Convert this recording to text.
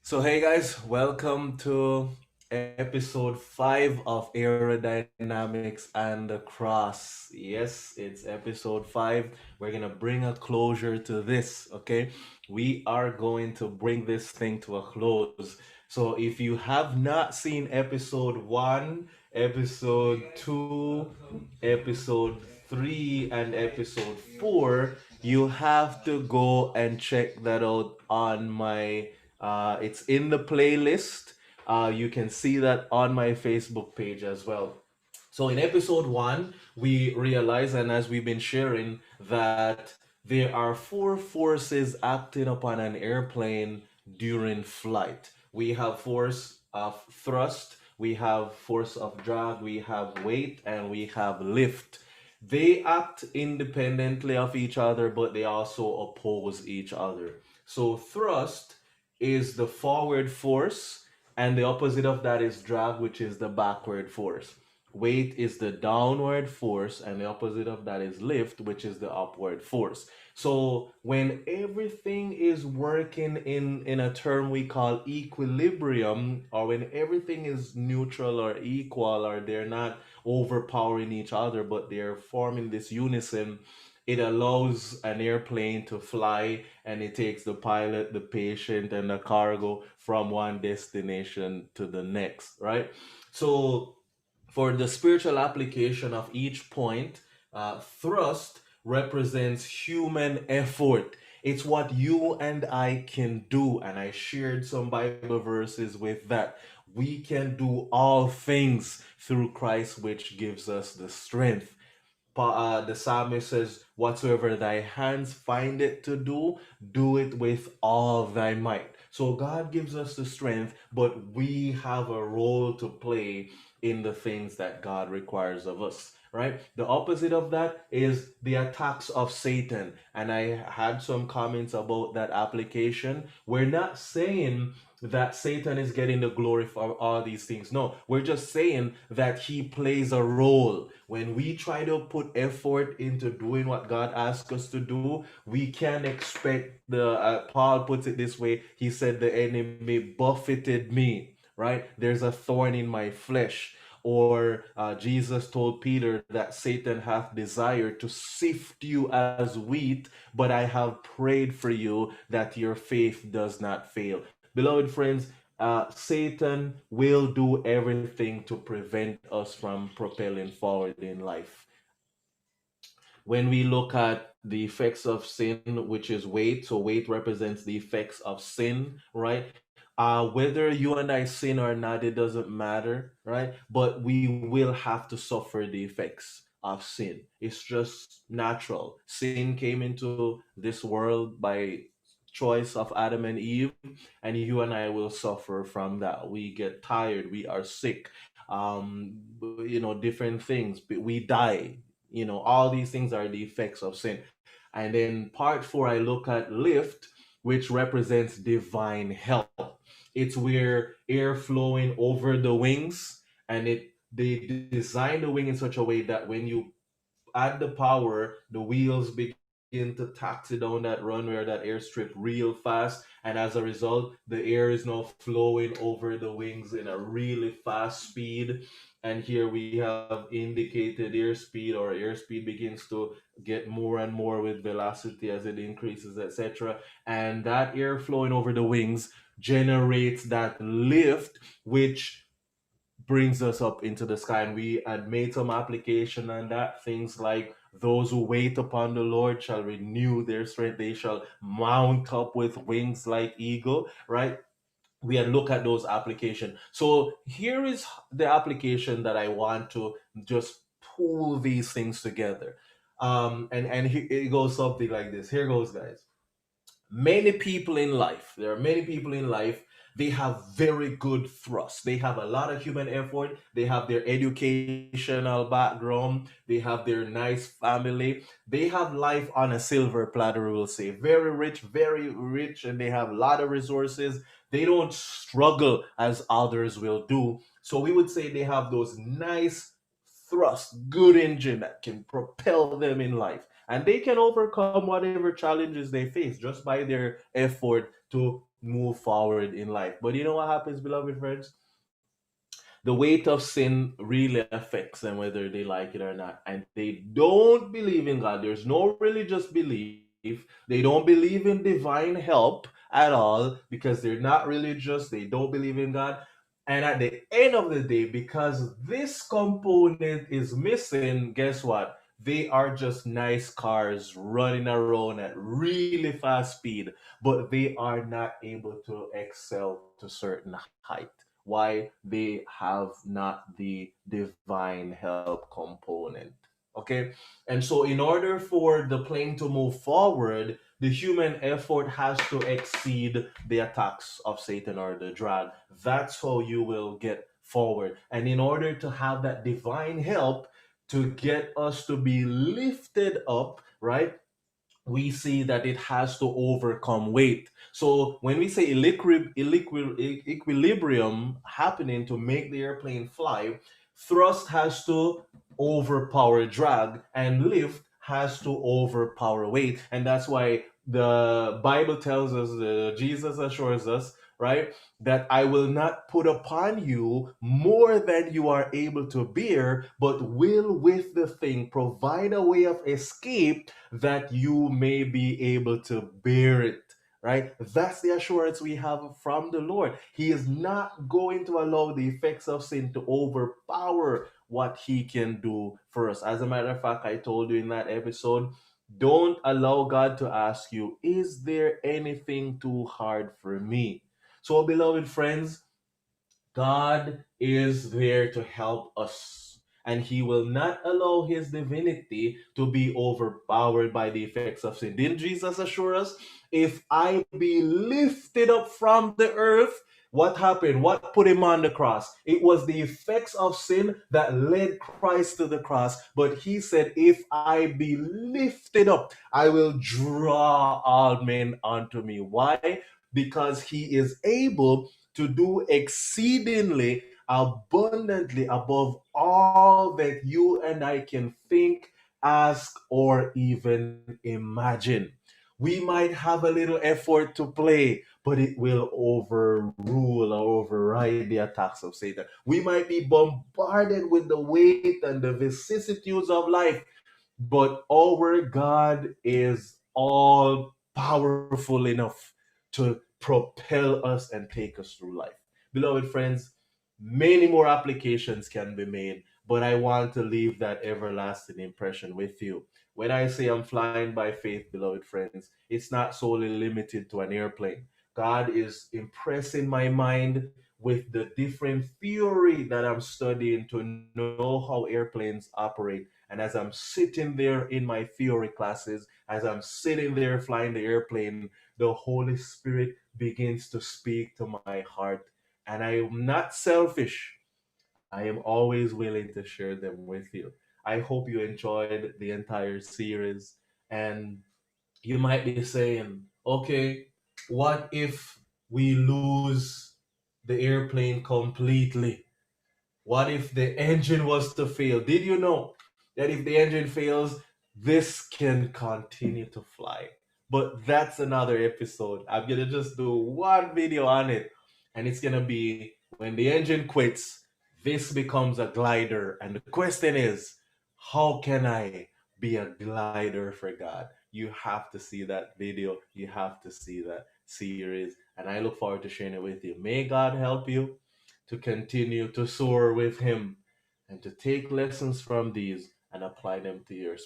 So, hey guys, welcome to episode 5 of Aerodynamics and the Cross. Yes, it's episode 5. We're going to bring a closure to this, okay? We are going to bring this thing to a close. So, if you have not seen episode 1, episode 2, episode 3, and episode 4, you have to go and check that out on my it's in the playlist. You can see that on my Facebook page as well. So in episode 1, we realize, and as we've been sharing, that there are four forces acting upon an airplane during flight. We have force of thrust, we have force of drag, we have weight, and we have lift. They act independently of each other, but they also oppose each other. So thrust is the forward force, and the opposite of that is drag, which is the backward force. Weight is the downward force, and the opposite of that is lift, which is the upward force. So when everything is working in a term we call equilibrium, or when everything is neutral or equal, or they're not overpowering each other, but they're forming this unison, it allows an airplane to fly, and it takes the pilot, the patient, and the cargo from one destination to the next, right? So for the spiritual application of each point, thrust represents human effort. It's what you and I can do. And I shared some Bible verses with that. We can do all things through Christ, which gives us the strength. The psalmist says, "Whatsoever thy hands find it to do it with all thy might." So God gives us the strength, but we have a role to play in the things that God requires of us. Right? The opposite of that is the attacks of Satan. And I had some comments about that application. We're not saying that Satan is getting the glory for all these things. No, we're just saying that he plays a role. When we try to put effort into doing what God asks us to do, we can expect Paul puts it this way. He said, "The enemy buffeted me," right? There's a thorn in my flesh. Or Jesus told Peter that Satan hath desired to sift you as wheat, but I have prayed for you that your faith does not fail. Beloved friends, Satan will do everything to prevent us from propelling forward in life. When we look at the effects of sin, which is weight, so weight represents the effects of sin, right? Whether you and I sin or not, it doesn't matter, right? But we will have to suffer the effects of sin. It's just natural. Sin came into this world by choice of Adam and Eve, and you and I will suffer from that. We get tired, we are sick, different things. We die. All these things are the effects of sin. And then part 4, I look at lift, which represents divine health. It's where air flowing over the wings, and they design the wing in such a way that when you add the power, the wheels begin to taxi down that runway or that airstrip real fast. And as a result, the air is now flowing over the wings in a really fast speed. And here we have indicated airspeed, or airspeed begins to get more and more with velocity as it increases, etc. And that air flowing over the wings generates that lift, which brings us up into the sky. And we had made some application on that. Things like, "Those who wait upon the Lord shall renew their strength, they shall mount up with wings like eagle," right? We had look at those application. So here is the application that I want to just pull these things together. And it goes something like this. Here goes, guys. Many people in life, there are many people in life, they have very good thrust. They have a lot of human effort. They have their educational background. They have their nice family. They have life on a silver platter, we will say. Very rich, and they have a lot of resources. They don't struggle as others will do. So we would say they have those nice thrust, good engine that can propel them in life, and they can overcome whatever challenges they face just by their effort to move forward in life. But you know what happens, beloved friends? The weight of sin really affects them whether they like it or not. And they don't believe in God. There's no religious belief. They don't believe in divine help at all because they're not religious. They don't believe in God. And at the end of the day, because this component is missing, guess what? They are just nice cars running around at really fast speed, but they are not able to excel to certain height. Why? They have not the divine help component. Okay? And so, in order for the plane to move forward, the human effort has to exceed the attacks of Satan or the drag. That's how you will get forward. And in order to have that divine help to get us to be lifted up, right? We see that it has to overcome weight. So when we say equilibrium happening to make the airplane fly, thrust has to overpower drag and lift has to overpower weight. And that's why the Bible tells us, Jesus assures us, right, that I will not put upon you more than you are able to bear, but will with the thing provide a way of escape that you may be able to bear it. Right? That's the assurance we have from the Lord. He is not going to allow the effects of sin to overpower what He can do for us. As a matter of fact, I told you in that episode, don't allow God to ask you, is there anything too hard for me? So, beloved friends, God is there to help us, and He will not allow His divinity to be overpowered by the effects of sin. Didn't Jesus assure us? If I be lifted up from the earth, what happened? What put Him on the cross? It was the effects of sin that led Christ to the cross. But He said, if I be lifted up, I will draw all men unto me. Why? Because He is able to do exceedingly abundantly above all that you and I can think, ask, or even imagine. We might have a little effort to play, but it will overrule or override the attacks of Satan. We might be bombarded with the weight and the vicissitudes of life, but our God is all powerful enough to propel us and take us through life. Beloved friends, many more applications can be made, but I want to leave that everlasting impression with you. When I say I'm flying by faith, beloved friends, it's not solely limited to an airplane. God is impressing my mind with the different theory that I'm studying to know how airplanes operate. And as I'm sitting there in my theory classes, as I'm sitting there flying the airplane, the Holy Spirit begins to speak to my heart. And I am not selfish. I am always willing to share them with you. I hope you enjoyed the entire series. And you might be saying, okay, what if we lose the airplane completely? What if the engine was to fail? Did you know that if the engine fails, this can continue to fly? But that's another episode. I'm gonna just do one video on it, and it's gonna be when the engine quits, this becomes a glider. And the question is, how can I be a glider for God? You have to see that video, you have to see that series, and I look forward to sharing it with you. May God help you to continue to soar with Him and to take lessons from these and apply them to your